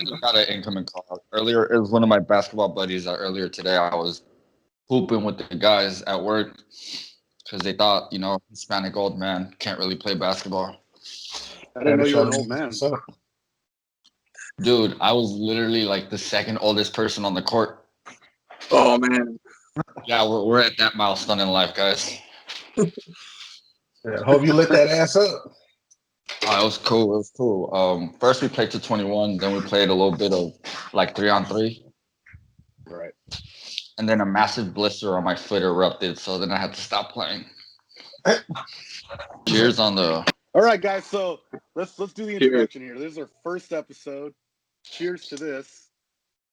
I got an incoming call earlier. It was one of my basketball buddies. Earlier today, I was hooping with the guys at work because they thought, Hispanic old man can't really play basketball. I didn't know you were an old man. Dude, I was literally like the second oldest person on the court. Oh man. Yeah, we're at that milestone in life, guys. Yeah, hope you lit that ass up. Oh, it was cool. It was cool. First we played to 21, then we played a little bit of like 3-on-3. Right. And then a massive blister on my foot erupted, so then I had to stop playing. Cheers on the. All right, guys. So let's do the introduction here. This is our first episode. Cheers to this.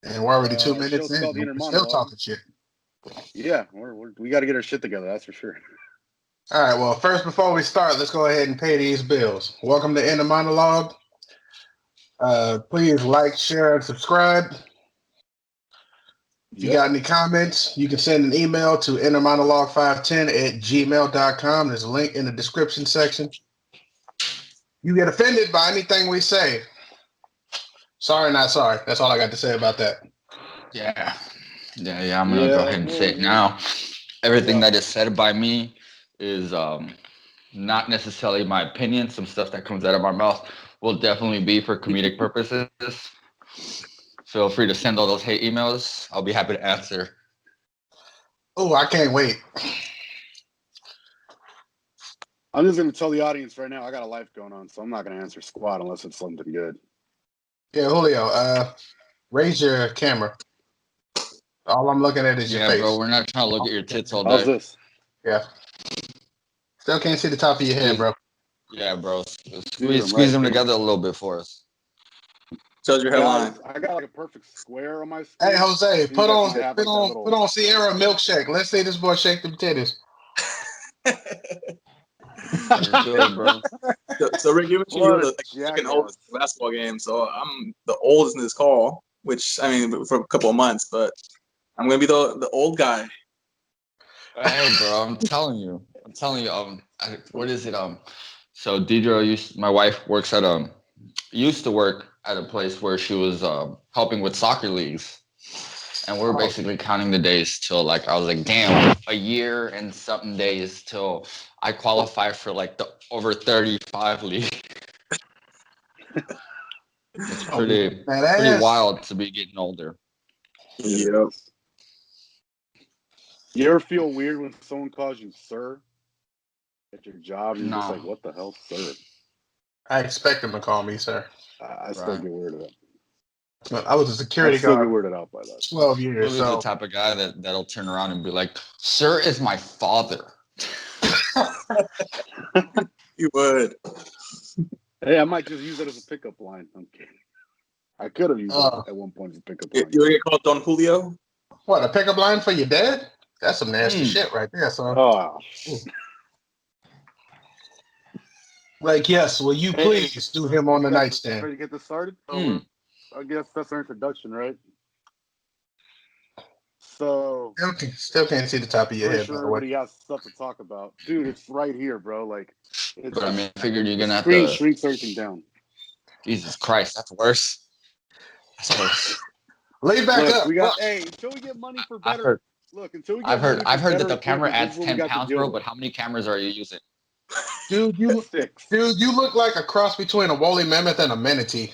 And we're already 2 minutes show's called the in. Inner We're still Monolog. talking shit. Yeah, we got to get our shit together. That's for sure. All right. Well, first, before we start, let's go ahead and pay these bills. Welcome to Inner Monolog. Please like, share, and subscribe. If you got any comments, you can send an email to innermonolog510@gmail.com. There's a link in the description section. You get offended by anything we say. Sorry, not sorry. That's all I got to say about that. Yeah. I'm gonna go ahead and say it now. Everything that is said by me is not necessarily my opinion. Some stuff that comes out of my mouth will definitely be for comedic purposes. Feel free to send all those hate emails. I'll be happy to answer. Oh, I can't wait. I'm just going to tell the audience right now, I got a life going on, so I'm not going to answer squat unless it's something good. Yeah, Julio, raise your camera. All I'm looking at is your face. Yeah, bro, we're not trying to look at your tits all day. How's this? Yeah. Still can't see the top of your head, bro. Yeah, bro. Squeeze them together a little bit for us. Shows your headline. I got like a perfect square on my screen. Hey, Jose, So put on Sierra milkshake. Let's see this boy shake them titties. Let's do it, bro. So Rick, you mentioned you were the second oldest basketball game, so I'm the oldest in this call, which I mean for a couple of months, but I'm gonna be the old guy. Hey, bro, I'm telling you. What is it? So Deidre my wife works at used to work at a place where she was helping with soccer leagues, and we're basically counting the days till like I was like, damn, a year and something days till I qualify for like the over 35 league. It's pretty wild to be getting older. Yeah. You ever feel weird when someone calls you sir at your job? And you're just like, what the hell, sir? I expect him to call me sir. I still get weirded out. I was a security guard. I still get weirded out by that. 12 years. He's the type of guy that'll turn around and be like, sir is my father. You would. Hey, I might just use that as a pickup line. I'm kidding. I could have used it at one point as a pickup line. You would get called Don Julio? What, a pickup line for your dad? That's some nasty shit right there, son. Oh. Like, yes, will you please do him on the nightstand? Ready to get this started? I guess that's our introduction, right? So still can't see the top of your head. Sure, everybody has stuff to talk about, dude. It's right here, bro. Like, but I mean, I figured you're gonna have to shrinks everything down. Jesus Christ, that's worse. That's worse. Lay back up. Hey, until we get money for better. Until we get I've heard that the camera adds 10 pounds, bro. But how many cameras are you using? Dude, you look like a cross between a woolly mammoth and a manatee.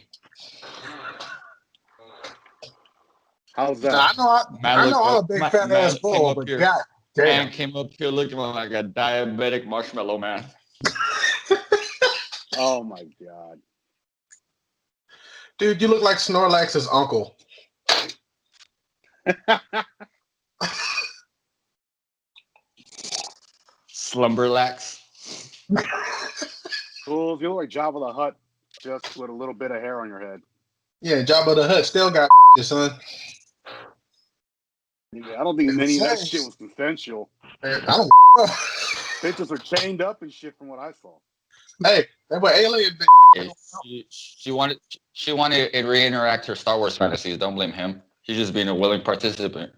How's that? I know I'm a big fat ass bull, but god damn. Man came up here looking like a diabetic marshmallow man. Oh my god. Dude, you look like Snorlax's uncle. Slumberlax. Cool. You look like Jabba the Hutt, just with a little bit of hair on your head. Yeah, Jabba the Hutt still got son. Yeah, I don't think any of that shit was consensual. I don't. Bitches are chained up and shit from what I saw. Hey, they were alien. She wanted to re-interact her Star Wars fantasies. Don't blame him. She's just being a willing participant.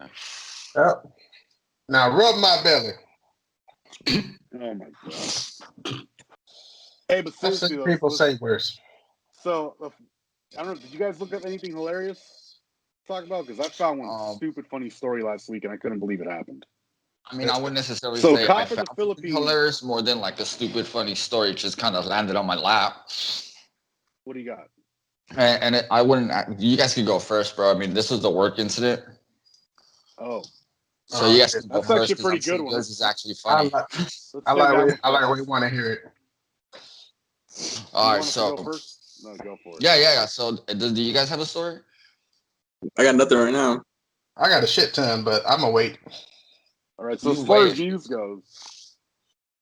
Yep. Now rub my belly. Oh my god. Hey, but I've seriously seen though, people say worse. so I don't know. Did you guys look up anything hilarious to talk about? Because I found one Um, stupid funny story last week, and I couldn't believe it happened. I mean, I wouldn't necessarily So, say I cop in the found something Philippines. hilarious more than like a stupid, funny story just kind of landed on my lap. What do you got? I wouldn't. You guys could go first, bro. I mean, this was the work incident, Oh, so you guys Shit. can go that's actually first a because pretty I'm sure good one. yours is actually I funny. like, Let's take that one. I like we want to hear it. All You right, want us to go so first? No, go for it. yeah. So, do you guys have a story? I got nothing right now. I got a shit ton, but I'm gonna wait. All right. So You as far as wait. news goes,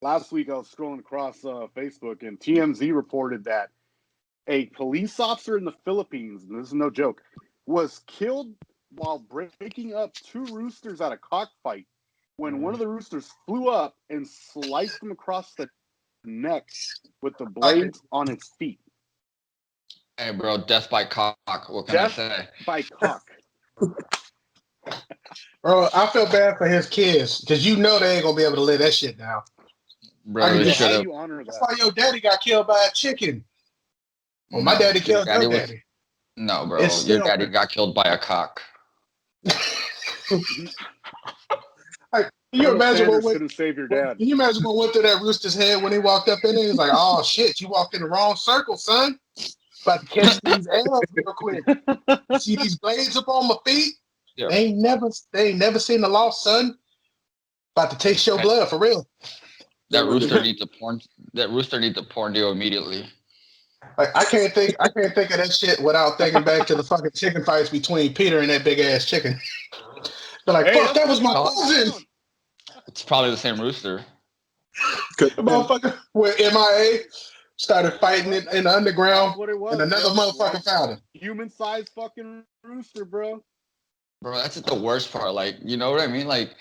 last week I was scrolling across Facebook, and TMZ reported that a police officer in the Philippines, and this is no joke, was killed while breaking up two roosters at a cockfight when one of the roosters flew up and sliced him across the neck with the blades on his feet. Hey, bro, death by cock. What can I Death say? by cock. Bro, I feel bad for his kids because you know they ain't gonna be able to live that shit down. I Bro, can they Yo, just how should do have. you honor That's that? why your daddy got killed by a chicken. Well, my No, daddy your killed your daddy was. daddy. No, bro, It's your still daddy got killed by a cock. like, can you Colonel imagine Sanders couldn't save your dad. can you imagine what went through that rooster's head when he walked up in there? He's like, "Oh shit, you walked in the wrong circle, son. About to catch these L's real quick. You see these blades up on my feet? Yeah. They ain't never seen the loss, son. About to taste your blood for real." That rooster needs a porn. That rooster needs a porn deal immediately. Like I can't think of that shit without thinking back to the fucking chicken fights between Peter and that big ass chicken. They're like, Hey, "Fuck, that's that was what my got him cousin." down. It's probably the same rooster. The motherfucker went MIA, started fighting Well, it in the underground, that's what it and was, another bro. motherfucker found him. Human-sized fucking rooster, bro. Bro, that's the worst part. Like, you know what I mean? Like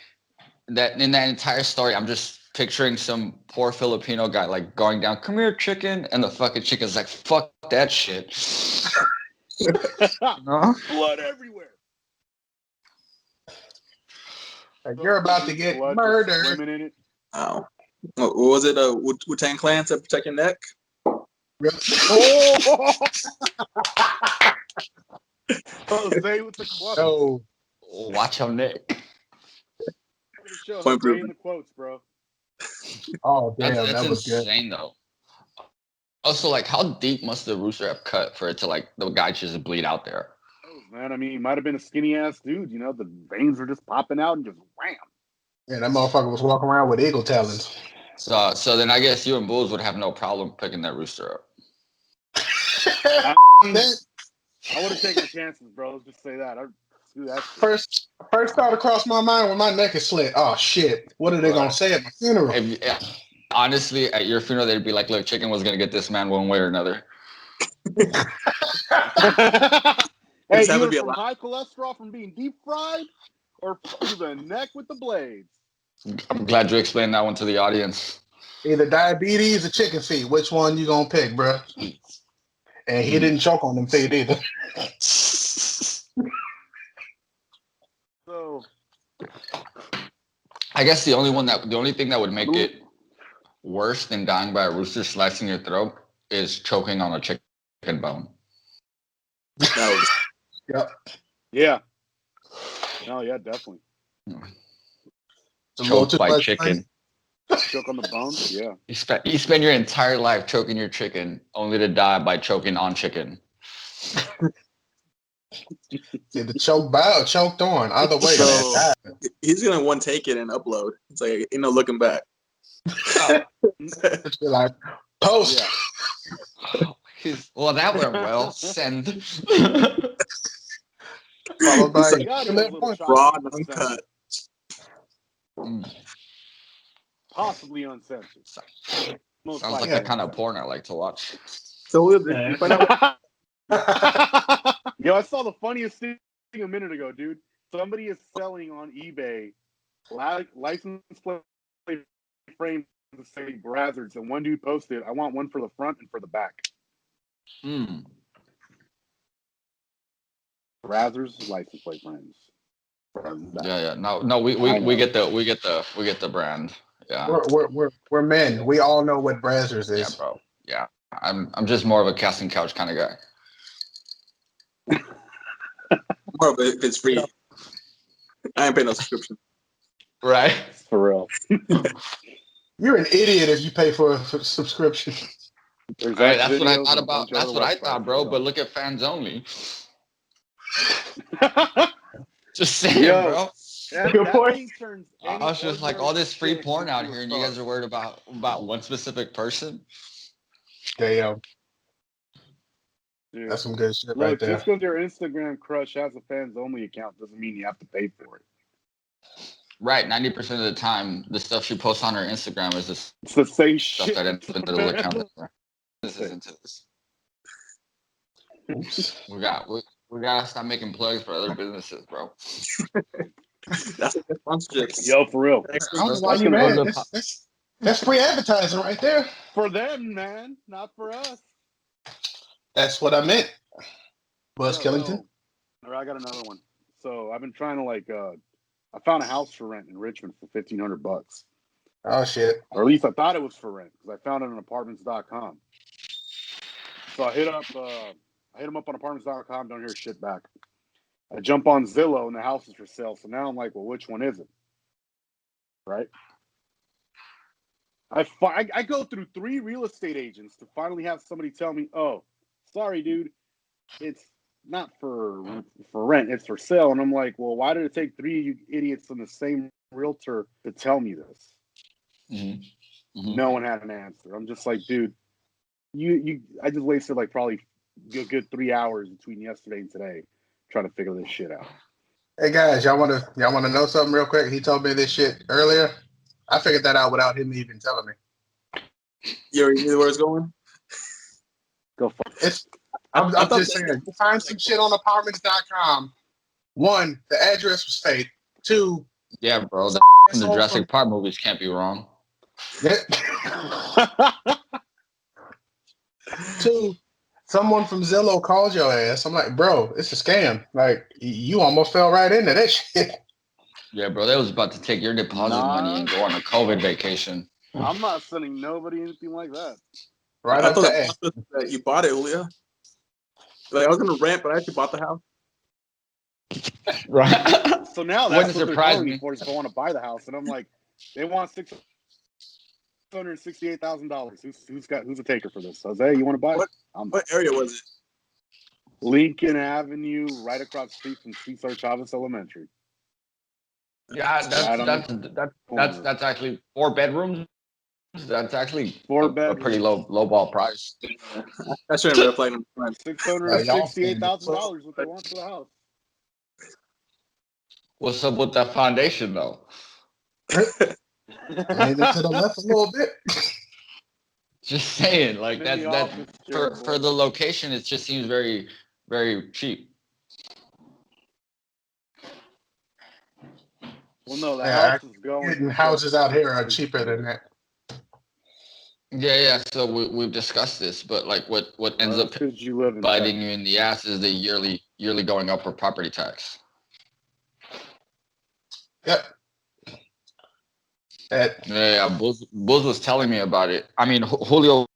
that in that entire story, I'm just picturing some poor Filipino guy like going down, "Come here, chicken," and the fucking chicken's like, "Fuck that shit." No? Blood everywhere. Like, you're about to get Blood just murdered. swimming in it. Oh, what was it? Wu-Tang Clan to protect your neck. Oh! Jose with the quotes. No. Watch your neck. For the show, Point Jose in proven. the quotes, bro. Oh damn, That's that was good. insane though. Also, like, how deep must the rooster have cut for it to like the guy just bleed out there? Oh, man, I mean, he might have been a skinny ass dude. You know, the veins were just popping out and just wham. Yeah, that motherfucker was walking around with eagle talons. So then I guess you and Bulls would have no problem picking that rooster up. I would have taken my chances, bro. Let's just say that. I'd do that shit. First thought across my mind when my neck is slit. Oh shit! What are they gonna say at my funeral? Honestly, at your funeral, they'd be like, "Look, chicken was gonna get this man one way or another." Hey, Just have to either be from alive. high cholesterol from being deep fried or through the neck with the blades. I'm glad you explained that one to the audience. Either diabetes or chicken feet. Which one you gonna pick, bro? And he didn't choke on them feet either. So I guess the only thing that would make it worse than dying by a rooster slicing your throat is choking on a chicken bone. That was Yep. yeah. No, yeah, definitely. It's a little Choked too by much, chicken. Choke on the bone. Yeah. You spend your entire life choking your chicken, only to die by choking on chicken. Either choked by or choked on. Either way, man. So he's gonna one take it and upload. It's like ain't no looking back. Just be like, post. yeah. Well, that went well. Send. Followed by It's like, Got those little point. raw chocolate and uncut. possibly uncensored. Most Sounds like likely the kind of uncensored. porn I like to watch. So you find out Yo, I saw the funniest thing a minute ago, dude. Somebody is selling on eBay license plate frames to say Brazzards, and one dude posted, "I want one for the front and for the back." Brazzers license plate frames. Yeah. No, we get the brand. Yeah. We're men. We all know what Brazzers Yeah, is. bro. Yeah. I'm just more of a casting couch kind of guy. More of it if it's free. I ain't paying no subscription. Right. For real. You're an idiot if you pay for a subscription. There's Right, X that's what I videos thought and a about. bunch of That's other what I websites thought, for bro. But sale. look at fans only. Just saying, Yo, bro. Good that point. thing turns I any was just like, ordinary all this free chick porn out into a here, and you star. guys are worried about one specific person. Damn, Dude, that's some good shit right look, there. just because your Instagram crush has a fans only account doesn't mean you have to pay for it. Right, 90% of the time, the stuff she posts on her Instagram is the It's the same stuff shit. that ends up into the account. This Okay. isn't this. Oops. We gotta stop making plugs for other businesses, bro. That's like the sponsorships. Yo, for real. I don't know why That's you gonna mad. hurt. That's free advertising right there. For them, man, not for us. That's what I meant. Buzz Yo, Killington. all right, I got another one. So I've been trying to I found a house for rent in Richmond for $1,500, Oh shit. or at least I thought it was for rent because I found it on apartments.com. So I hit them up on apartments.com. Don't hear shit back. I jump on Zillow and the house is for sale. So now I'm like, well, which one is it? Right? I go through 3 real estate agents to finally have somebody tell me, oh, sorry, dude, it's not for rent, it's for sale. And I'm like, well, why did it take 3 of you idiots from the same realtor to tell me this? Mm-hmm. Mm-hmm. No one had an answer. I'm just like, dude, I just wasted like probably a good 3 hours between yesterday and today trying to figure this shit out. Hey guys, y'all wanna know something real quick? He told me this shit earlier. I figured that out without him even telling me. You already knew where it's going? Go fuck. I'm I thought just saying, you find some shit on apartments.com. 1, the address was fake. 2, Yeah, bro. The from the Jurassic Park movies can't be wrong. 2, someone from Zillow called your ass. I'm like, bro, it's a scam. Like, you almost fell right into that shit. Yeah, bro. They was about to take your deposit money and go on a COVID vacation. I'm not sending nobody anything like that. Right I up thought the the ass. process that you bought it, Julio. Like I was gonna rent, but I actually bought the house. Right. So now that's Wouldn't what they're surprise calling me me. for is if I want to buy the house. And I'm like, they want $668,000. Who's a taker for this? Jose, you want to buy it? What area was it? Lincoln Avenue, right across the street from Cesar Chavez Elementary. Yeah, Corner. that's actually 4 bedrooms. That's actually 4 a bedrooms. pretty low ball price. I shouldn't have applied on front. $668,000 what they want for the house. What's up with that foundation though? Leaning to the left a little bit. Just saying, like I'm in the that office chair, for boy. the location, it just seems very, very cheap. Well, no, the Yeah, house is going getting for houses out here are $668,000. cheaper than that. Yeah. So we've discussed this, but like what ends up Because you live in biting Texas. you in the ass is the yearly going up for property tax. Yep. Yeah. Bulls was telling me about it. I mean, Julio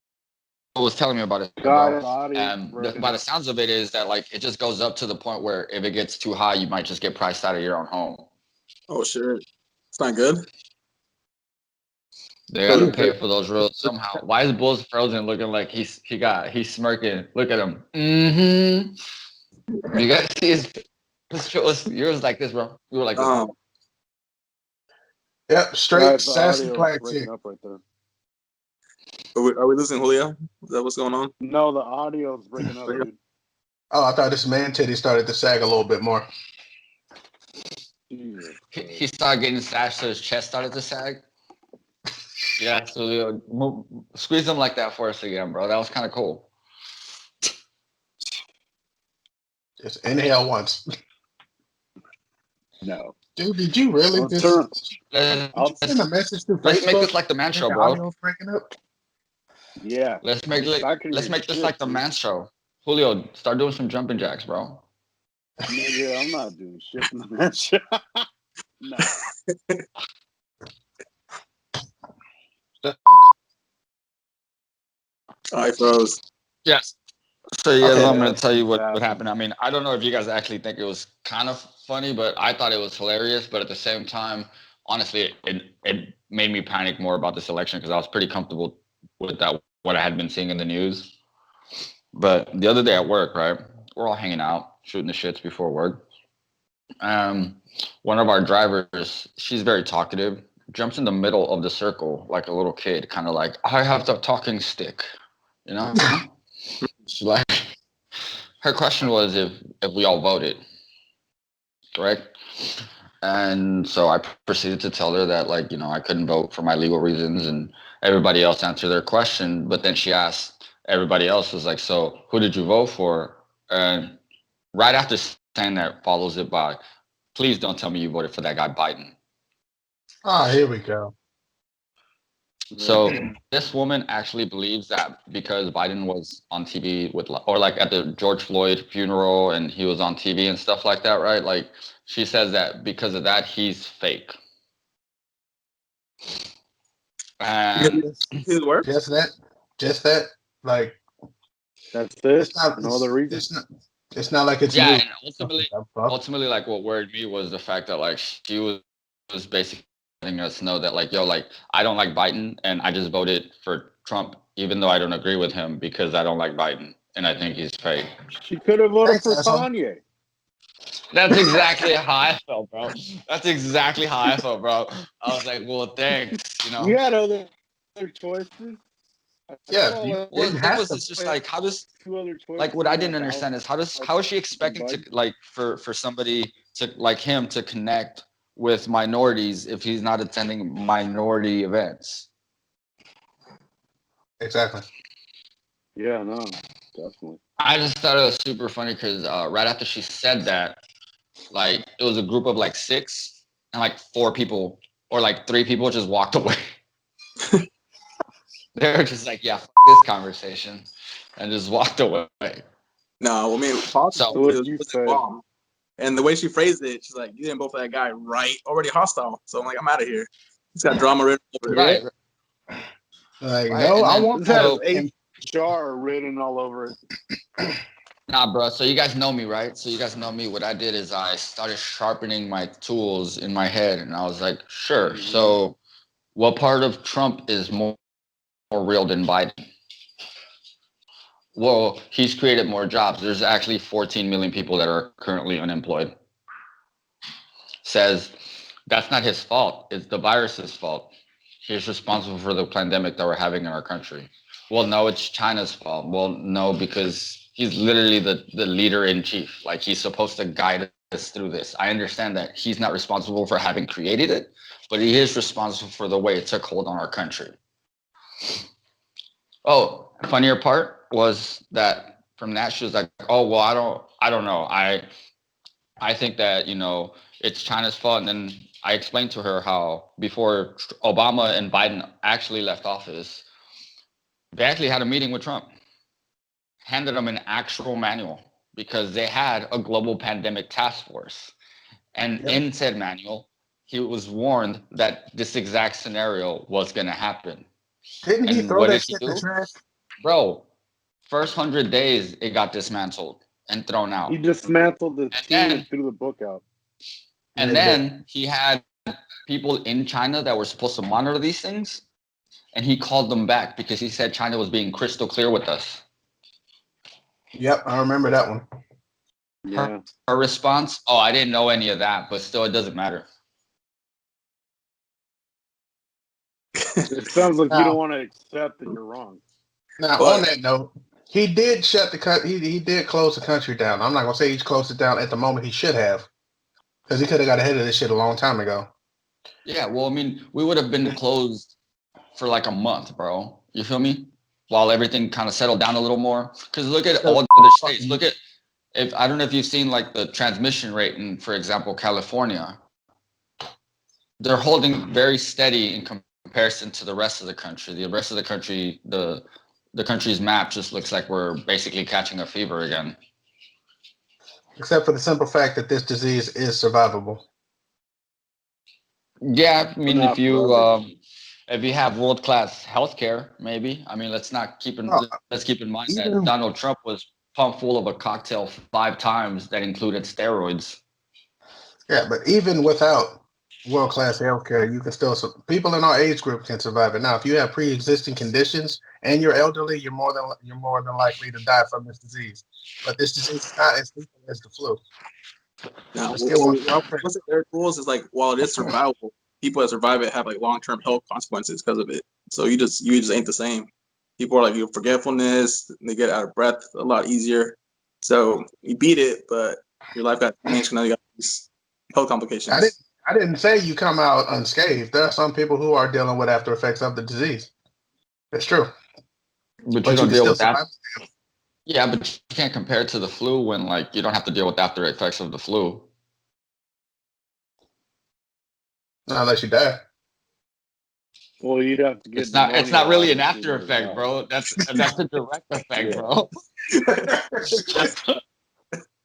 was telling me about it, bro. And by the sounds of it is that like it just goes up to the point where if it gets too high, you might just get priced out of your own home. Oh shit. It's not good. They gotta pay for those roads somehow. Why is Bulls frozen looking like he's smirking? Look at him. Mm-hmm. You guys see yours like this, bro. You were like this. Yep, straight Guys, the sassy audio is classic. breaking up right there. Are we losing Julio? Is that what's going on? No, the audio is breaking up, dude. Oh, I thought this man titty started to sag a little bit more. He started getting sashed, so his chest started to sag. Yeah, so squeeze him like that for us again, bro. That was kind of cool. Just inhale once. No. Dude, did you really Let's send a message to Facebook? Let's make this like the man show, bro. Audio's breaking up. Yeah. Let's make this like the man show. Julio, start doing some jumping jacks, bro. Nigga, I'm not doing shit in the man show. No. I froze. Yes. So yeah, Okay. I'm gonna tell you what happened. happened. I mean, I don't know if you guys actually think it was kind of funny, but I thought it was hilarious. But at the same time, honestly, it made me panic more about this election because I was pretty comfortable with that what I had been seeing in the news. But the other day at work, right, we're all hanging out, shooting the shits before work. Um, one of our drivers, she's very talkative, jumps in the middle of the circle like a little kid, kind of like I have the talking stick, you know. She's like, her question was if we all voted, correct? And so I proceeded to tell her that like I couldn't vote for my legal reasons, and everybody else answered their question. But then she asked everybody else was like, so who did you vote for? And right after saying that, follows it by, please don't tell me you voted for that guy Biden. Here we go. So this woman actually believes that because Biden was on TV with, or like at the George Floyd funeral and he was on TV and stuff like that, right? Like she says that because of that, he's fake. And His work? Just that. Just that. Like That's it. it's not. No other reason. It's not. It's not like it's yeah, new. and ultimately, like what worried me was the fact that like she was basically letting us know that like, yo, like I don't like Biden and I just voted for Trump, even though I don't agree with him because I don't like Biden and I think he's fake. She could have voted Thanks, for asshole. Kanye. That's exactly how I felt, bro. That's exactly how I felt, bro. I was like, well, thanks, We had other choices. Yeah, you Well, the didn't thing have was, to. it's just like, how does, Two other choices. like, what I didn't understand is how is she expecting to, like, for somebody to, like him to connect with minorities if he's not attending minority events? Exactly. Yeah, no, definitely. I just thought it was super funny because right after she said that, like, it was a group of like six and like four people or like three people just walked away. They were just like, yeah, this conversation, and just walked away. No, I mean, So, So what it you was said. bomb. And the way she phrased it, she's like, "You didn't vote for that guy, right? Already hostile." So I'm like, "I'm out of here." He's got drama written over here. right, Like right. no, And I then, want This has so, HR written all over it. nah, bro. So you guys know me, right? So you guys know me. What I did is I started sharpening my tools in my head, and I was like, sure. So, what part of Trump is more real than Biden? Well, he's created more jobs. There's actually 14 million people that are currently unemployed. Says that's not his fault. It's the virus's fault. He's responsible for the pandemic that we're having in our country. Well, no, it's China's fault. Well, no, because he's literally the leader in chief. Like he's supposed to guide us through this. I understand that he's not responsible for having created it, but he is responsible for the way it took hold on our country. Oh, funnier part was that from that she was like, "Oh, well, I don't know. I think that it's China's fault." And then I explained to her how before Obama and Biden actually left office, they actually had a meeting with Trump, handed him an actual manual because they had a global pandemic task force. And in said manual, he was warned that this exact scenario was going to happen. Didn't he And throw what that did he shit in the do? trash? Bro, first 100 days, it got dismantled and thrown He out. dismantled the And team then, and threw the book out. and then he had people in China that were supposed to monitor these things, and he called them back because he said China was being crystal clear with us. Yep, I remember that one. Yeah. Her response, oh, I didn't know any of that, but still, it doesn't matter. It sounds like you don't want to accept that you're wrong. Now, on that note, he did shut the he did close the country down. I'm not gonna say he's closed it down at the moment. He should have, because he could have got ahead of this shit a long time ago. Yeah, well, I mean, we would have been closed for like a month, bro. You feel me? While everything kind of settled down a little more. Because look at all the other states. Look at, if I don't know if you've seen like the transmission rate in, for example, California. They're holding very steady in comparison to the rest of the country. The rest of the country, the country's map just looks like we're basically catching a fever again. Except for the simple fact that this disease is survivable. Yeah, I mean, Not for everyone. if you have world class healthcare, maybe. I mean, No, let's keep in mind that even Donald Trump was pumped full of a cocktail 5 times that included steroids. yeah, but even without world class healthcare, you can still people in our age group can survive it. Now, if you have pre existing conditions and you're elderly, you're more than likely to die from this disease. But this disease is not as lethal as the flu. Now, It still won't what's their rules is like while it is survivable, people that survive it have like long term health consequences because of it. So you just ain't the same. People are like you forgetfulness, they get out of breath a lot easier. So you beat it, but your life got changed. Now you got these health I didn't complications. I didn't say you come out unscathed. There are some people who are dealing with after effects of the disease. It's true. But you But you don't can deal still with that. survive. Yeah, but you can't compare it to the flu when like you don't have to deal with after effects of the flu. Unless you die. Well, you'd have to get It's pneumonia, not really an obviously, after to effect, die. bro. That's a direct effect, Yeah. bro.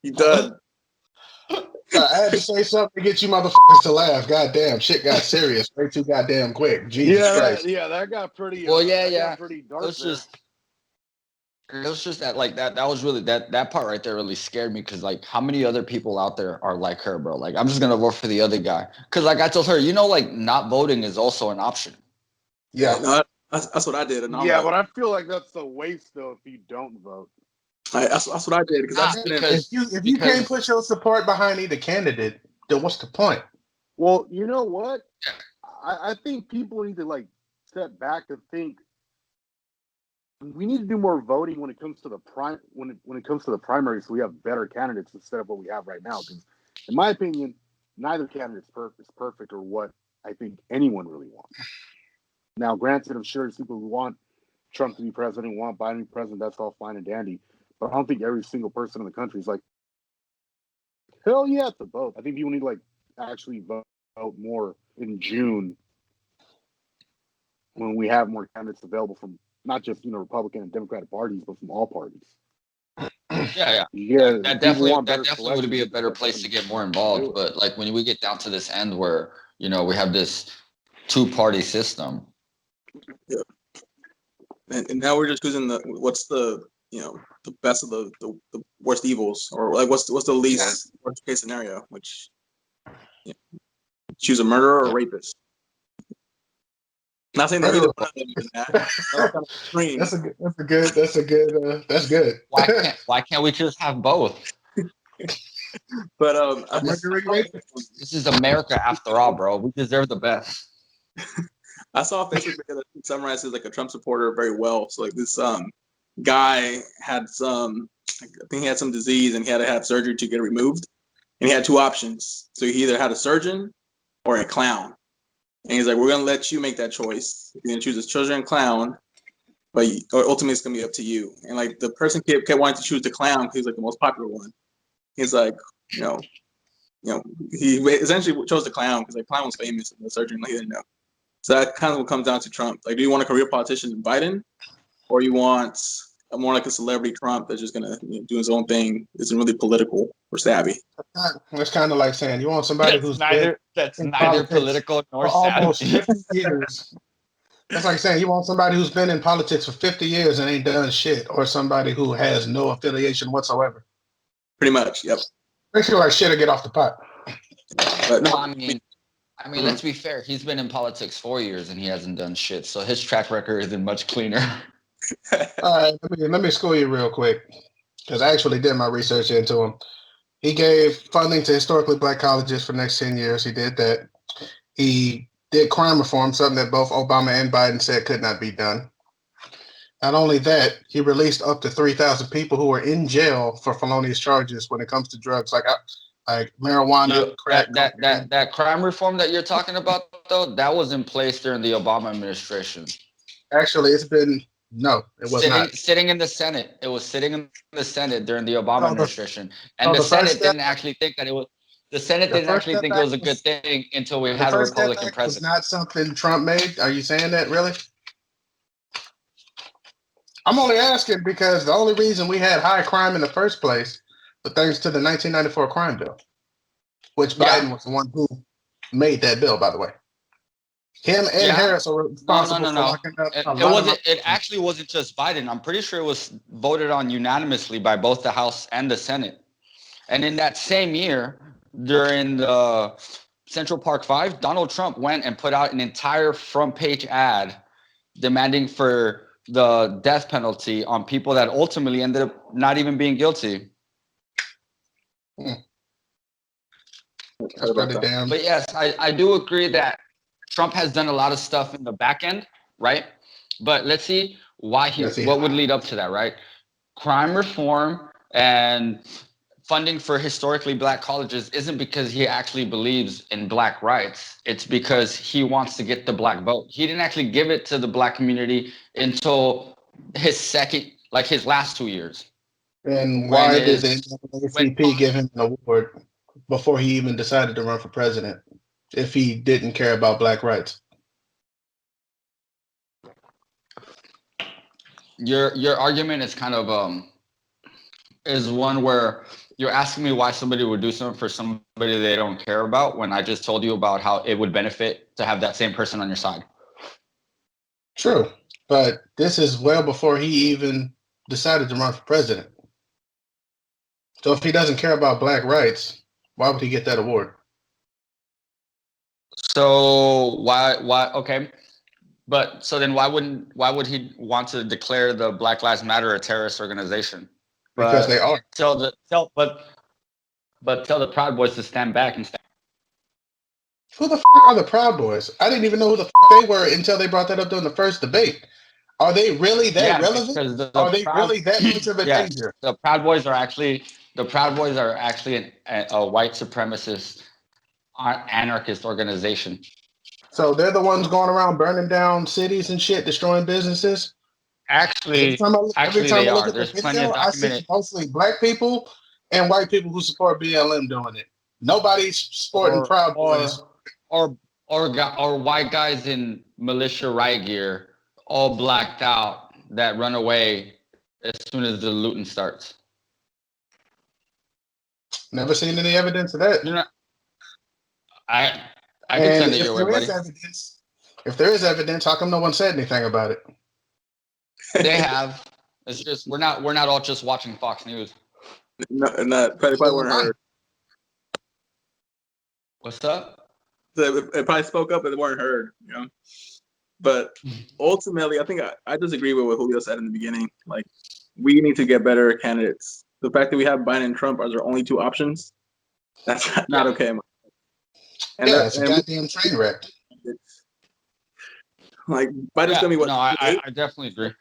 You done. I had to say something to get you motherfuckers to laugh. Goddamn, shit got serious way too goddamn quick. Jesus Christ. That got pretty Well, yeah, that got yeah. pretty It dark was there. just it was just that like that was really that part right there really scared me because like how many other people out there are like her, bro? Like I'm just gonna vote for the other guy because like I told her, like not voting is also an option. Yeah, Yeah. no, that's what I did, and I'm Yeah, like, but I feel like that's a waste though if you don't vote. that's what I did because I Nah, just didn't. If you can't because put your support behind either candidate, then what's the point? Well, you know what? I think people need to like step back and think we need to do more voting when it comes to the when it comes to the primary, so we have better candidates instead of what we have right now. Because, in my opinion, neither candidate is perfect or what I think anyone really wants. Now, granted, I'm sure there's people who want Trump to be president, want Biden to be president. That's all fine and dandy. But I don't think every single person in the country is like, hell yeah, to vote. I think people need to like actually vote more in June when we have more candidates available from not just Republican and Democratic parties, but from all parties. yeah, Yeah, that people definitely want that better definitely would selection. be a Need to better step up place to and get more do involved. it. But like when we get down to this end where we have this two-party system. Yeah. And now we're just choosing what's the best of the worst evils, or like what's the least worst case scenario, which choose a murderer or a Yeah. rapist. Not saying that either Murder. one of them is that. That's kind of extreme. That's good. Why can't we just have both? But A murdering rapist. This is America after all, bro. We deserve the best. I saw a Facebook video that summarizes like a Trump supporter very well. So like this guy had I think he had some disease and he had to have surgery to get it removed. And he had two options. So he either had a surgeon or a clown. And he's like, we're gonna let you make that choice. You're gonna choose a surgeon and clown, but ultimately it's gonna be up to you. And like the person kept wanting to choose the clown because he's like the most popular one. He's like, you know, he essentially chose the clown because the clown was famous and the surgeon like, he didn't know. So that kind of what comes down to Trump. Like, do you want a career politician in Biden, or you want more like a celebrity Trump that's just gonna do his own thing, isn't really political or savvy? It's kind of like saying you want somebody who's been That's in neither politics political nor for almost savvy. 50 years. That's like saying you want somebody who's been in politics for 50 years and ain't done shit, or somebody who has no affiliation whatsoever. Pretty much, yep. Makes you like shit or get off the pot. But no, Well, I mean, let's be fair. He's been in politics 4 years and he hasn't done shit. So his track record isn't much cleaner. All right, let me school you real quick because I actually did my research into him. He gave funding to historically black colleges for the next 10 years. He did that. He did crime reform, something that both Obama and Biden said could not be done. Not only that, he released up to 3,000 people who were in jail for felonious charges when it comes to drugs like marijuana, crack, cocaine. That crime reform that you're talking about though, that was in place during the Obama administration. Actually, it was not. Sitting in the Senate. It was sitting in the Senate during the Obama So the, administration. And so the the first Senate step, didn't actually think that it was the Senate the didn't first actually step think it act was a good was thing until we the had a first step Republican act was president. not something Trump made. Are you saying that really? I'm only asking because the only reason we had high crime in the first place was thanks to the 1994 crime bill, which Yeah. Biden was the one who made that bill, by the way. Him and Yeah. Harris are No, no, responsible no, for no. locking up It, a it lot of wasn't. It actually wasn't just Biden. I'm pretty sure it was voted on unanimously by both the House and the Senate. And in that same year, during the Central Park Five, Donald Trump went and put out an entire front page ad demanding for the death penalty on people that ultimately ended up not even being guilty. That's pretty damn. But yes, I do agree that Trump has done a lot of stuff in the back end, right? But let's see what would lead up to that, right? Crime reform and funding for historically black colleges isn't because he actually believes in black rights. It's because he wants to get the black vote. He didn't actually give it to the black community until his last 2 years. And why did the NAACP give him an award before he even decided to run for president if he didn't care about black rights? Your argument is kind of is one where you're asking me why somebody would do something for somebody they don't care about when I just told you about how it would benefit to have that same person on your side. True, but this is well before he even decided to run for president. So if he doesn't care about black rights, why would he get that award? So why okay. But so then why would he want to declare the Black Lives Matter a terrorist organization? Because they are. Tell the Proud Boys to stand back and stand. Who the are the Proud Boys? I didn't even know who the they were until they brought that up during the first debate. Are they really that relevant? Because Are they really that much of a danger? The Proud Boys are actually a white supremacist anarchist organization. So they're the ones going around burning down cities and shit, destroying businesses. Actually, every time they I look are. at the There's plenty of video, I see documented mostly black people and white people who support BLM doing it. Nobody's sporting Proud Boys. or white guys in militia riot gear, all blacked out, that run away as soon as the looting starts. Never seen any evidence of that. I can send it your way, buddy. If there is evidence, how come no one said anything about it? They have. It's just we're not all just watching Fox News. No, probably weren't heard. What's up? It probably spoke up, but they weren't heard. You know. But ultimately, I think I disagree with what Julio said in the beginning. Like, we need to get better candidates. The fact that we have Biden and Trump as our only two options, that's not okay. And it's a goddamn train wreck. Like, Biden's gonna be what? No, I definitely agree.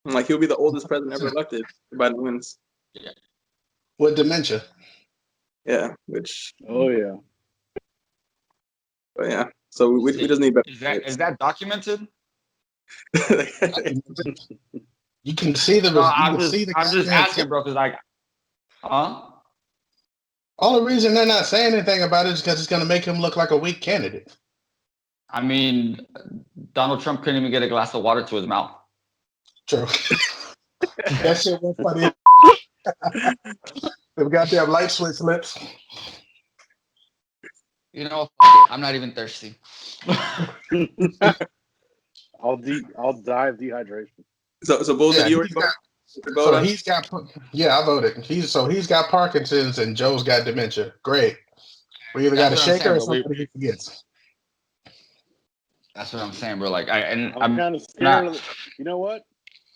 Like, he'll be the oldest president ever elected if Biden wins. Yeah. With dementia. Yeah, which. Oh yeah. But yeah, so we just need better. Is that documented? You can see the. I'm just asking, bro, because huh? All the reason they're not saying anything about it is because it's going to make him look like a weak candidate. I mean, Donald Trump couldn't even get a glass of water to his mouth. True. That shit was funny. They've got their light switch lips. You know, I'm not even thirsty. I'll die of dehydration. So Bulls, yeah, you already voted? He's got. Yeah, I voted. He's got Parkinson's and Joe's got dementia. Great. We either got a shaker or somebody he forgets. That's what I'm saying, bro. Like I'm kind of scared. You know what?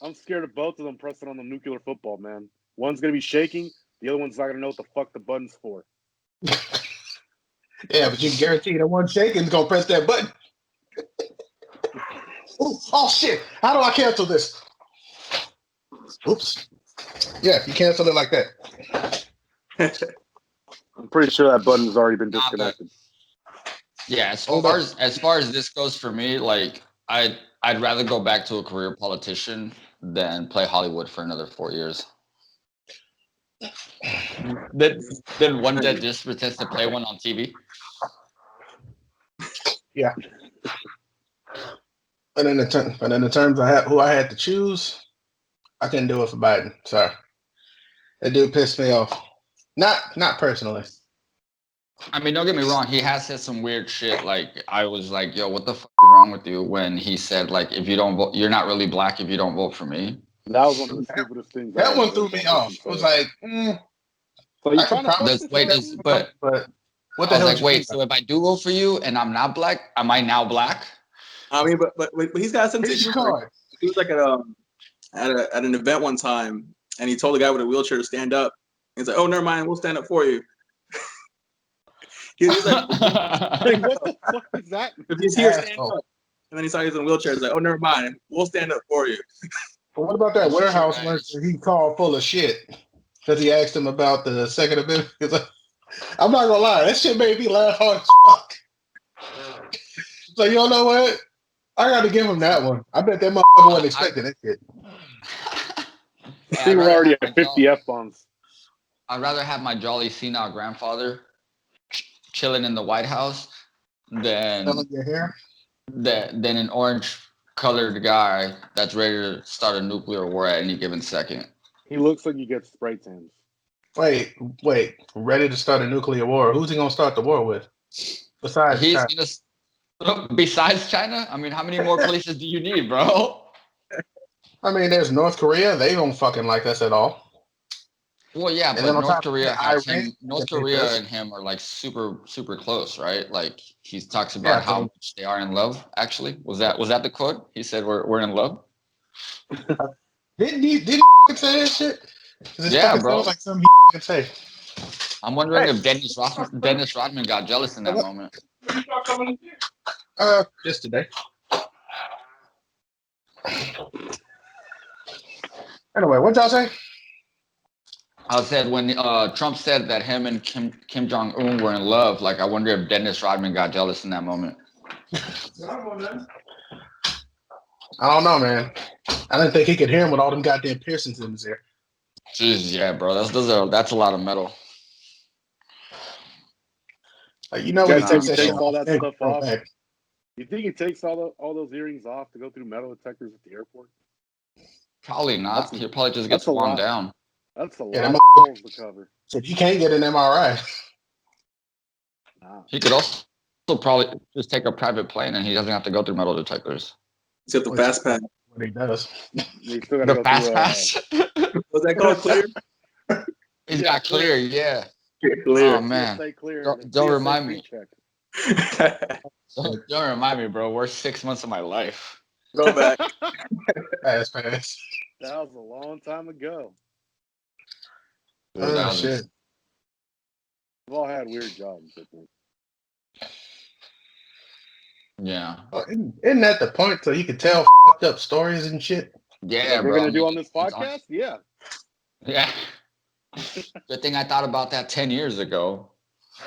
I'm scared of both of them pressing on the nuclear football, man. One's gonna be shaking. The other one's not gonna know what the fuck the button's for. Yeah, but you can guarantee that one shaking's gonna press that button. Oh shit! How do I cancel this? Oops. Yeah, you cancel it like that. I'm pretty sure that button's already been disconnected. Yeah, as far as this goes for me, like I'd rather go back to a career politician than play Hollywood for another 4 years. Then one that just pretends to play one on TV. Yeah. But in the terms who I had to choose, I couldn't do it for Biden. Sorry, that dude pissed me off. Not personally. I mean, don't get me wrong. He has said some weird shit. Like I was like, "Yo, what the fuck is wrong with you?" When he said like, "If you don't vote, you're not really black if you don't vote for me." That was one of the stupidest things I've That ever one heard threw me that off. person I was say. like, So you I could trying to fuck probably Does this wait? white that, Does dude? but but what I the was hell like, did you think wait. about So if I do vote for you and I'm not black, am I now black? I mean, but he's got some it? Here's your issues. Like, card. he was like at an event one time, and he told the guy with a wheelchair to stand up. He's like, "Oh, never mind, we'll stand up for you." He's like, Like, what the fuck is that? "If he's here, stand Asshole. up." And then he saw he was in a wheelchair. He's like, "Oh, never mind, we'll stand up for you." But what about that warehouse Right. worker he called full of shit? Because he asked him about the Second Amendment. He's like, I'm not gonna lie, that shit made me laugh hard as fuck. So you know what? I got to give him that one. I bet that motherfucker wasn't expecting that shit. Hey, People were already at 50 F bombs. I'd rather have my jolly senile grandfather chilling in the White House than Selling your hair. than an orange colored guy that's ready to start a nuclear war at any given second. He looks like he gets spray tans. Wait, ready to start a nuclear war? Who's he gonna start the war with? Besides He's China. gonna besides China. I mean, how many more places do you need, bro? I mean, there's North Korea. They don't fucking like us at all. Well, yeah, And but then on North top of Korea that, has Iran him. North fucking hates Korea us. and him are like super, super close, right? Like he talks about Yeah. how So much they are in love. Actually, was that the quote? He said, "We're in love." did he fucking say that shit? Because it Yeah, fucking bro. sounds like something he fucking say. I'm wondering Hey, if Dennis Rodman got jealous in that moment. just today. Anyway, what y'all say? I said when Trump said that him and Kim Jong Un were in love, like I wonder if Dennis Rodman got jealous in that moment. I don't know, man. I didn't think he could hear him with all them goddamn piercings in his ear. Jeez, yeah, bro, that's a lot of metal. Like, you know You when he guys think takes he that shit takes all off, that then stuff go off? back. You think he takes all those earrings off to go through metal detectors at the airport? Probably not. He'll probably just get That's a swan lot. down. That's a Yeah, lot that of balls to cover. So you can't get an MRI. Nah. He could also probably just take a private plane and he doesn't have to go through metal detectors. He's got the Which fast pass. what he does. You still got to The go fast through. pass. Was that called clear? He's Yeah, got clear, yeah. Clear. Oh man, TSA clear. don't remind me. Check. Don't remind me, bro. Worst 6 months of my life. Go back. Fast pass. That was a long time ago. Dude, Oh that was shit. We've all had weird jobs, I think. yeah. Oh, isn't that the point? So you can tell fucked up stories and shit. Yeah, Like we're bro. gonna I do mean, on this it's on- podcast? Yeah. Yeah. Good thing I thought about that 10 years ago.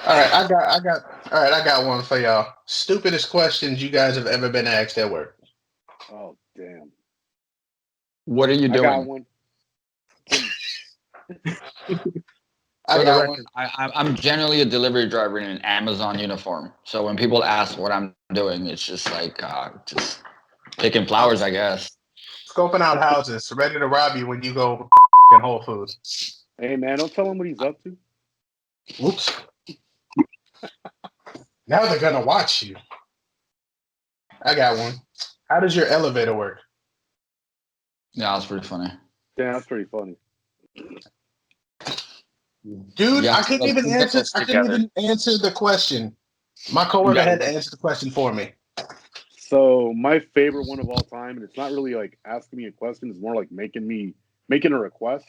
All right, I got one for y'all. Stupidest questions you guys have ever been asked at work. Oh damn. What are you I got doing? one. I For the got record, I'm generally a delivery driver in an Amazon uniform. So when people ask what I'm doing, it's just like just picking flowers, I guess. scoping out houses, ready to rob you when you go in Whole Foods. Hey man, don't tell him what he's up to. Oops. Now they're gonna watch you. I got one. How does your elevator work? Yeah, that's pretty funny. Damn, that's pretty funny. Dude, You have I to couldn't put even two answer. windows I couldn't together. even answer the question. My coworker had to answer the question for me. So my favorite one of all time, and it's not really like asking me a question, it's more like making a request.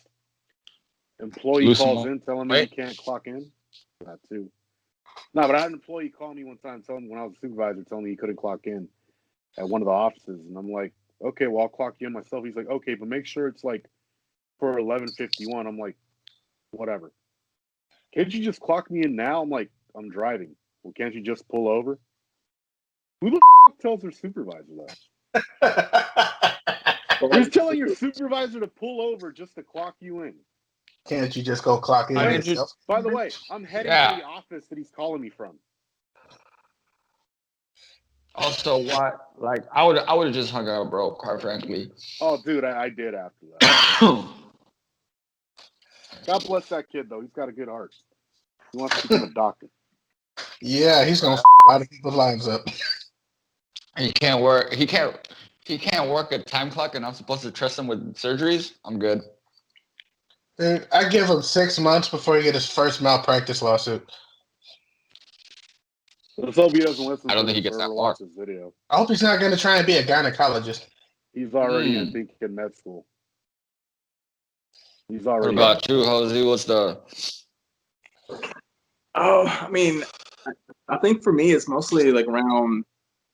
Employee Lose calls some in telling me he weight. can't clock in. That too. No, but I had an employee call me one time telling me when I was a supervisor telling me he couldn't clock in at one of the offices. And I'm like, okay, well I'll clock you in myself. He's like, okay, but make sure it's like for 11:51. I'm like, whatever. Can't you just clock me in now? I'm like, I'm driving. Well, can't you just pull over? Who the tells their supervisor that? Who's telling your supervisor to pull over just to clock you in? Can't you just go clock in I mean, yourself? just By the way, I'm heading yeah. to the office that he's calling me from. Also, what? Like, I would have just hung out, bro. Quite frankly. Oh, dude, I did after that. God bless that kid, though. He's got a good heart. He wants to become a doctor. Yeah, he's gonna a lot of people's lives up. He can't work. He can't. He can't work a time clock, and I'm supposed to trust him with surgeries. I'm good. Dude, I give him 6 months before he get his first malpractice lawsuit. Let's hope he doesn't listen I don't to think he this gets or that ever far. watch this video. I hope he's not gonna try and be a gynecologist. He's already Hmm. in thinking med school. He's What already about you, Jose? What's the? Oh, I mean, I think for me, it's mostly like around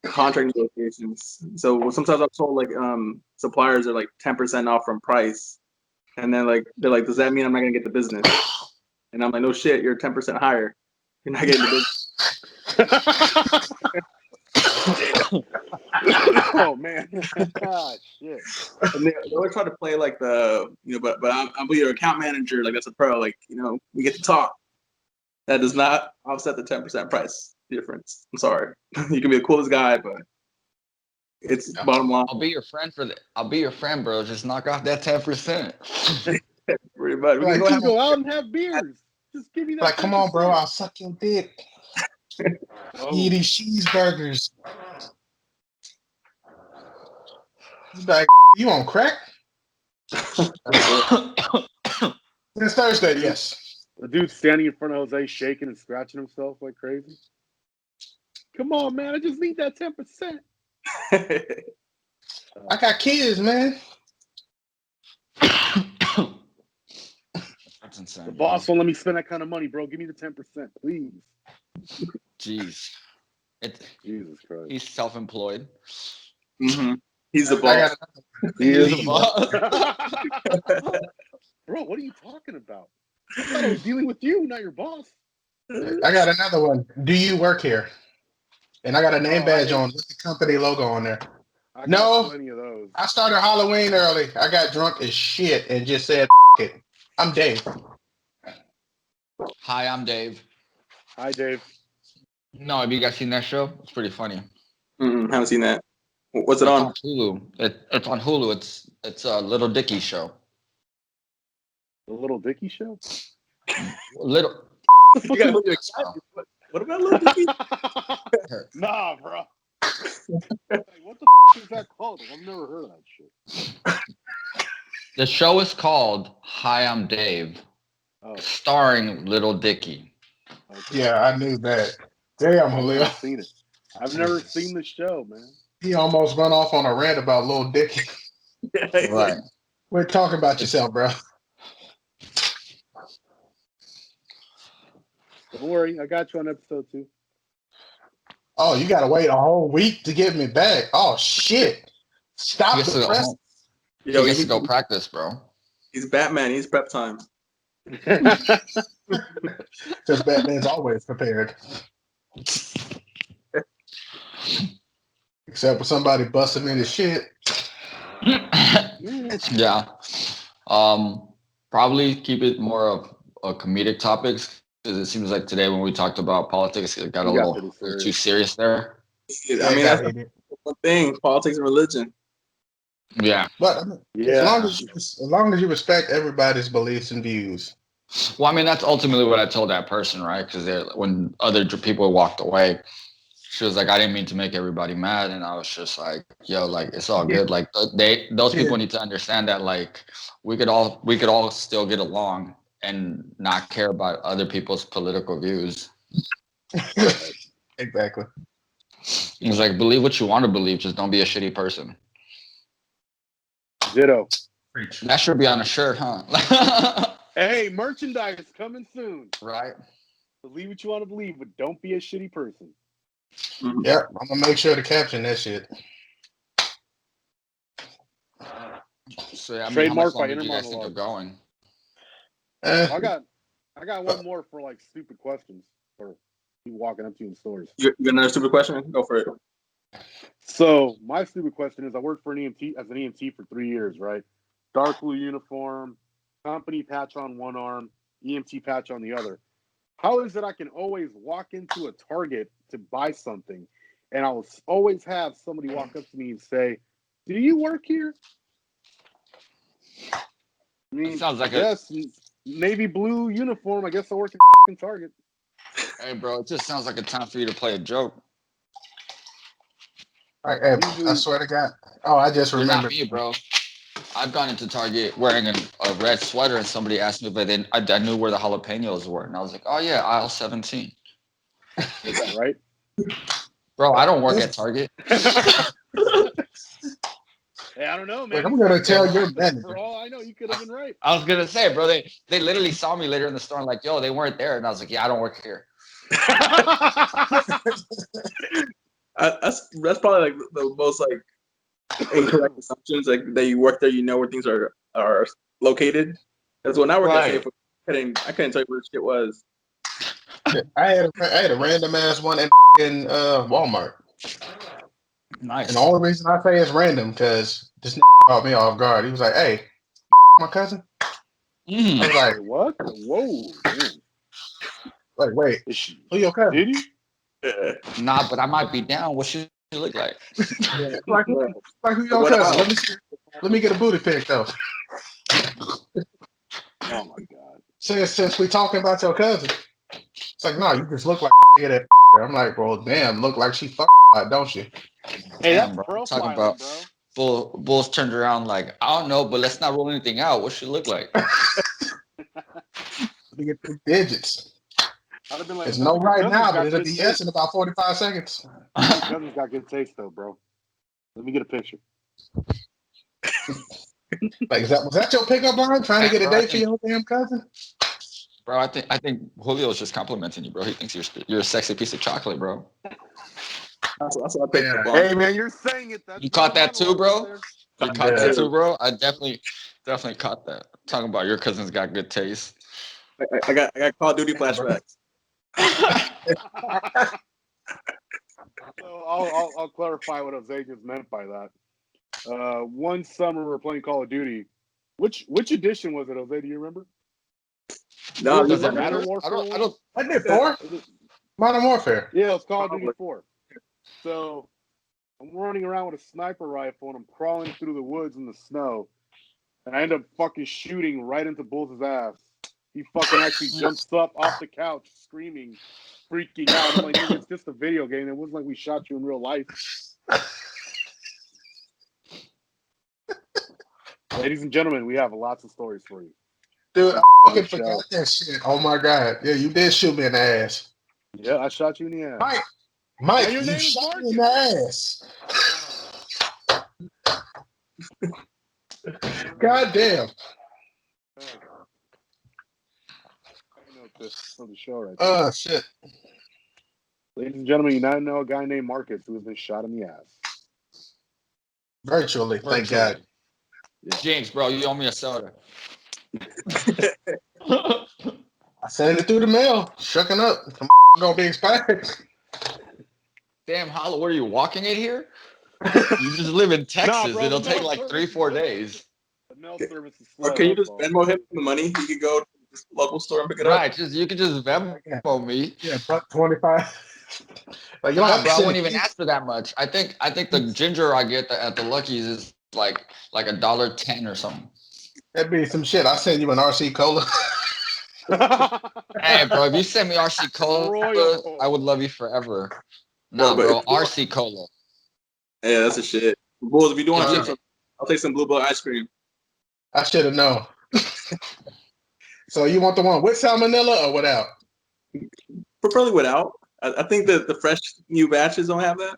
contract negotiations. So sometimes I'm told like suppliers are like 10% off from price, and then like they're like, does that mean I'm not gonna get the business? And I'm like, no shit, you're 10% higher. You're not getting the business. Oh man. Ah, shit. And they always try to play like but I'll be your account manager, like that's a pro, like we get to talk. That does not offset the 10% price difference. I'm sorry, you can be the coolest guy, but it's bottom line. I'll be your friend I'll be your friend, bro. Just knock off that 10%. Pretty much. We Like, can We go can have go out and have beers. Just give me that. like, come on, bro, 10%. I'll suck your dick. Oh. Eat these cheeseburgers. He's like, you on crack? It's Thursday, yes. The dude standing in front of Jose, shaking and scratching himself like crazy. Come on, man! I just need that 10%. I got kids, man. That's insane. The boss won't let me spend that kind of money, bro. Give me the 10%, please. Jeez. Jesus Christ. He's self-employed. Mm-hmm. He's the I boss. got He He's is the a boss. Bro, what are you talking about? I thought I was dealing with you, not your boss. another one. Do you work here? And I got a name badge on with the company logo on there. I got No, plenty of those. I started Halloween early. I got drunk as shit and just said, it. I'm Dave. Hi, I'm Dave. Hi, Dave. No, have you guys seen that show? It's pretty funny. Haven't seen that. What's it It's on? on Hulu. It's on Hulu. It's a Little Dicky show. The Little Dicky Show? Little. You gotta hold your excitement. What about Lil Dicky? Nah, bro. Hey, what the is that called? I've never heard of that shit. The show is called Hi, I'm Dave, Oh, starring Little Dicky. okay. Yeah, I knew that. Damn, I've Julio. never seen it. I've never Jesus. seen the show, man. He almost went off on a rant about Lil Dicky. Right. We're talking about yourself, bro. Don't worry, I got you on episode 2. Oh, you got to wait a whole week to get me back. Oh, shit. He Stop gets to the go press. home. Yo, He gets to go practice, bro. he's Batman. He's prep time. Because Batman's always prepared. Except for somebody busting in his shit. Yeah. Probably keep it more of a comedic topics because it seems like today when we talked about politics, it got a You got pretty little too serious. serious there. I mean, that's got heated. one thing. Politics and religion. Yeah. But I mean, Yeah. as long as you respect everybody's beliefs and views. Well, I mean, that's ultimately what I told that person, right? Because when other people walked away, she was like, "I didn't mean to make everybody mad," and I was just like, "Yo, like it's all good. Like those people need to understand that like we could all still get along and not care about other people's political views." Exactly. It was like, believe what you want to believe, just don't be a shitty person. Ditto. Preach. That should be on a shirt, huh? Hey, merchandise coming soon. Right. Believe what you want to believe, but don't be a shitty person. Mhm. Yep, I'm gonna make sure to caption that shit. So yeah, I mean, how much Trademark by longer do Inner you guys think of Monolog. going? I got one more for like stupid questions or people walking up to you in stores. You got another stupid question? Go for it. So my stupid question is: I worked for an EMT as an EMT for 3 years, right? Dark blue uniform, company patch on one arm, EMT patch on the other. How is it I can always walk into a Target to buy something, and I'll always have somebody walk up to me and say, "Do you work here?" I mean, It sounds like yes, navy blue uniform. I guess I work at Target. Hey, bro, it just sounds like a time for you to play a joke. Hey, I Usually, swear to God. Oh, I just You're not remembered. me, bro. I've gone into Target wearing a red sweater, and somebody asked me, but then I knew where the jalapenos were, and I was like, "Oh yeah, aisle 17." is that right? Bro, I don't work at Target. Hey, I don't know, Like, man. I'm You gonna said tell that. your For manager. all I know, you could have been right. I was gonna say, bro, they literally saw me later in the store and like, "Yo, they weren't there," and I was like, "Yeah, I don't work here." That's probably like the most like incorrect assumptions. Like that you work there, you know where things are located. That's when I worked at Right. Safe. I couldn't tell you where the shit was. I had a random ass one in Walmart. Nice. And the only reason I say it's random because this caught me off guard. He was like, "Hey, my cousin." I was like, Wait, what? Whoa, damn. wait, Is she? who your cousin?" Did he? Yeah. Nah, but I might be down. What should it look like? Like, who your What cousin? about? Let me get a booty pic though. Oh my god. Since we talking about your cousin, it's like, no, you just look like that. I'm like, well, damn, look like she fucked a lot, don't you? Hey, Damn, that's bro. I'm talking profiling, about bro. Bulls turned around like, I don't know, but let's not rule anything out. What should it look like? Let me get 3 digits. I'd have been like, It's looks no like your right cousin's now, but got it'll good be yes taste. in about 45 seconds. Your cousin's got good taste, though, bro. Let me get a picture. Like, was that your pickup line? Trying to Hey, get a bro, date for your damn cousin? I think Julio's just complimenting you, bro. He thinks you're a sexy piece of chocolate, bro. That's what I picked up Yeah, on. Hey, man, you're saying it. That's You my caught that too, monologue right bro? there. You That caught that yeah. too, too. bro? I definitely caught that. Talking about your cousin's got good taste. I got Call of Duty flashbacks. So I'll clarify what Jose just meant by that. One summer we were playing Call of Duty. Which edition was it, Jose? Do you remember? No, Was just it Doesn't Modern matter. Warfare I one? don't. I did 4. Was it, Modern Warfare. yeah, it was Call of Duty Probably. 4. So I'm running around with a sniper rifle and I'm crawling through the woods in the snow. And I end up fucking shooting right into Bull's ass. He fucking actually jumps up off the couch screaming, freaking out. I'm like, nigga, it's just a video game. It wasn't like we shot you in real life. Ladies and gentlemen, we have lots of stories for you. Dude, I On fucking the show. forgot that shit. Oh my god. Yeah, you did shoot me in the ass. Yeah, I shot you in the ass. Mike, And your you name is shot me in Marcus. the ass. God damn. I know this on the show right there. Shit. Ladies and gentlemen, you now know a guy named Marcus who has been shot in the ass. Virtually, thank Virtually. God. Yeah. James, bro, you owe me a soda. I sent it through the mail. Shucking up. I'm gonna be expired. Damn, Hollow, what are you walking it here? You just live in Texas. Bro, It'll the take mail like service 3-4 is slow. days. The mail service is Or slow. can you That's just all. Venmo him the money? You could go to this local store and pick it up. Right. You can just Venmo me. Yeah, buck 25. Like, you don't Nah, have to bro, I send wouldn't even it. ask for that much. I think the ginger I get at the Lucky's is like $1.10 or something. That'd be some shit. I'll send you an RC Cola. Hey, bro, if you send me RC Cola, Royal I Cola. would love you forever. Bro, Nah, but bro, RC Cola. yeah, that's a shit. Bulls, if you do want If chips, you, I'll take some Blue Bell ice cream. I should have known. So you want the one with salmonella or without? Preferably without. I think that the fresh new batches don't have that.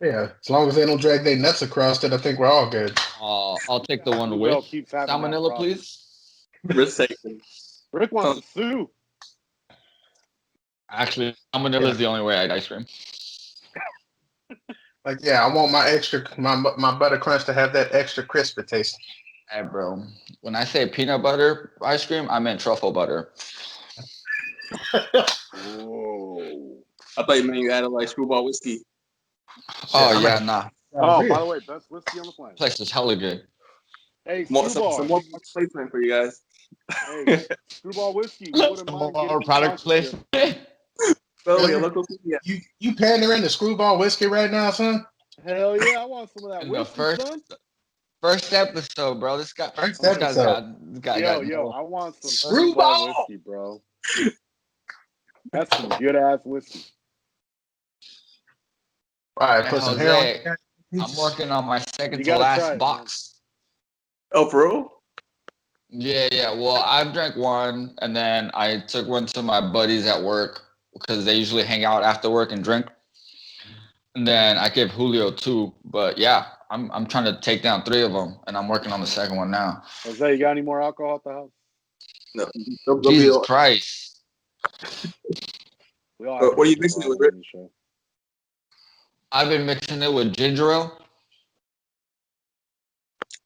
Yeah, as long as they don't drag their nuts across it, I think we're all good. I'll take the one Blue with Bell keeps having that salmonella, problem. please. Risk taken. Rick wants to sue. Actually, salmonella Yeah. is the only way I eat ice cream. Like, yeah, I want my butter crunch to have that extra crispy taste. Hey, bro, when I say peanut butter ice cream, I meant truffle butter. Whoa. I thought you meant you added like screwball whiskey. Oh, I'm yeah, at nah. Oh, by the way, best whiskey on the planet. Place is hella good. Hey, Some Screwball. more placement for you guys. Hey, Screwball whiskey. We wouldn't Some mind getting more a product sponsorship. placement. So yeah, local yeah. You pandering to screwball whiskey right now, son? Hell yeah, I want some of that In the whiskey, son. first episode, bro. This First guy's episode. got Yo, no. I want some Screwball! Screwball whiskey, bro. That's some good ass whiskey. All right, Hey, put some hair on Jose, your I'm working on my second You to gotta try last it, box. Oh, for real? Yeah. Well, I've drank one, and then I took one to my buddies at work because they usually hang out after work and drink. And then I gave Julio two, but yeah, I'm trying to take down three of them, and I'm working on the second one now. Jose, you got any more alcohol at the house? No. Don't be Jesus all- Christ! We all have What are you a mixing it with, problem on this show. I've been mixing it with ginger ale.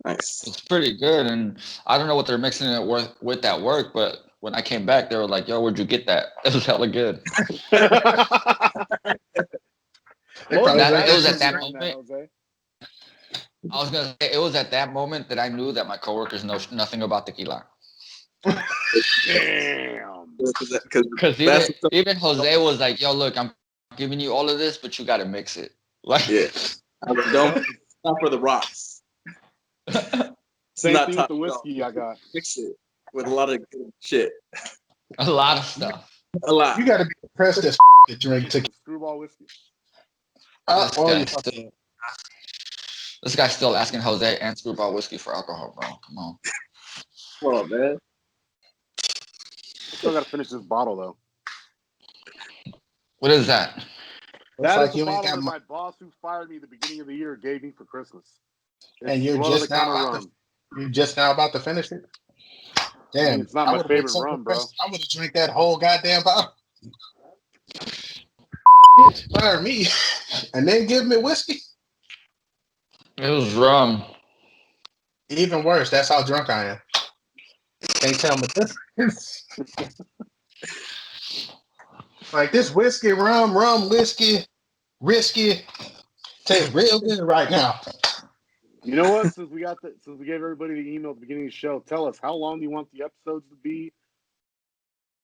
Nice. It's pretty good, and I don't know what they're mixing it with at work, but when I came back, they were like, "Yo, where'd you get that?" It was hella good. They probably It was drank at that That, moment. Jose. I was gonna say it was at that moment that I knew that my coworkers know nothing about tequila. Damn. Because that's the stuff. even Jose was like, "Yo, look, I'm giving you all of this, but you got to mix it." Like, Yeah. Don't stop for the rocks. Same Not thing with top the shelf. whiskey I got. Mix it with a lot of good shit. a lot of stuff. A lot. You got to be depressed as to drink tequila. Screwball whiskey. This Well, you guy's still, this guy's still asking Jose and Screwball whiskey for alcohol, bro. Come on. Come on, man. I still got to finish this bottle though. What is that? looks That like is the you ain't bottle got that mo- my boss who fired me at the beginning of the year gave me for Christmas. It's and you're blood of just the now counter about rum. you're just now about to finish it. I mean, Damn, it's not I my would have been favorite so rum, bro. depressed. I would have drank that whole goddamn bottle. Fire me, and then give me whiskey. It was rum. Even worse, that's how drunk I am. Can't tell me this. Like this whiskey, rum, whiskey, risky. Tastes real good right now. You know what? Since we gave everybody the email at the beginning of the show, tell us how long do you want the episodes to be?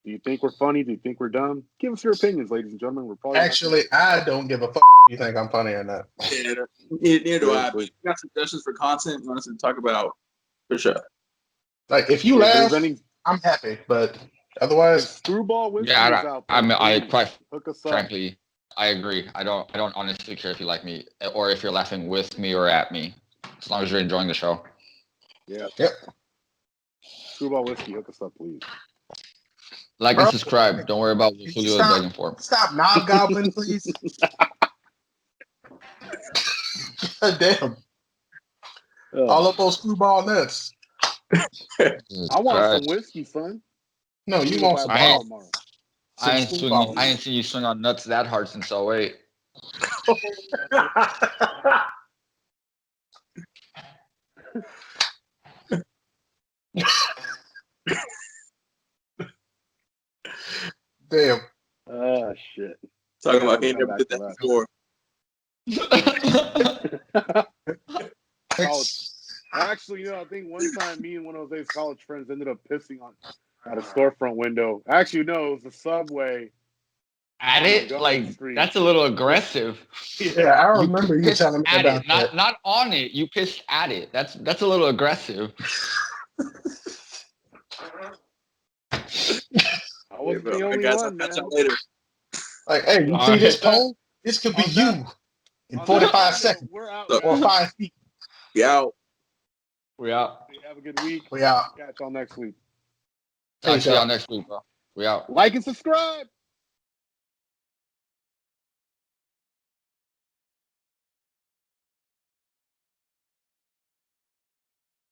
Do you think we're funny? Do you think we're dumb? Give us your opinions, ladies and gentlemen. We're probably Actually, I don't give a fuck if you think I'm funny or not. Yeah, neither do I. Seriously. But if you got suggestions for content you want us to talk about, for sure. Like if you If laugh, there's any I'm happy. But if otherwise, Screwball whiskey Yeah, is out I there, mean, I please quite hook us up. frankly, I agree. I don't honestly care if you like me or if you're laughing with me or at me, as long as you're enjoying the show. Yeah. Yep. Screwball whiskey, hook us up, please. Like Bro, and subscribe. Don't worry about what can you Julio is begging for. stop knob-gobbling, please. Damn, all up on screwball nuts. Jesus I want some Christ. whiskey, son. No, I'm you gonna go want buy a some I bottle ain't, ball, tomorrow. some screwball. I ain't seen you swing on nuts that hard since '08. Damn. Oh shit. Talking Yeah, about we'll he come never back did to that before. College. Actually, I think one time me and one of Jose's college friends ended up pissing on at a storefront window. Actually, no, it was the subway. At on it, Montgomery like Street. that's a little aggressive. Yeah, I You remember you pissed telling me at about it, that. not on it. You pissed at it. That's a little aggressive. I wasn't the only guys, I'll one, catch man. y'all later. Like, hey, you All see right. this pole? This could be On you that- in On that 45 note, seconds we're out, So- or guys. 5 feet. We out. We out. Have a good week. We out. Catch y'all next week. Talk Peace to y'all out. next week, bro. We out. Like and subscribe.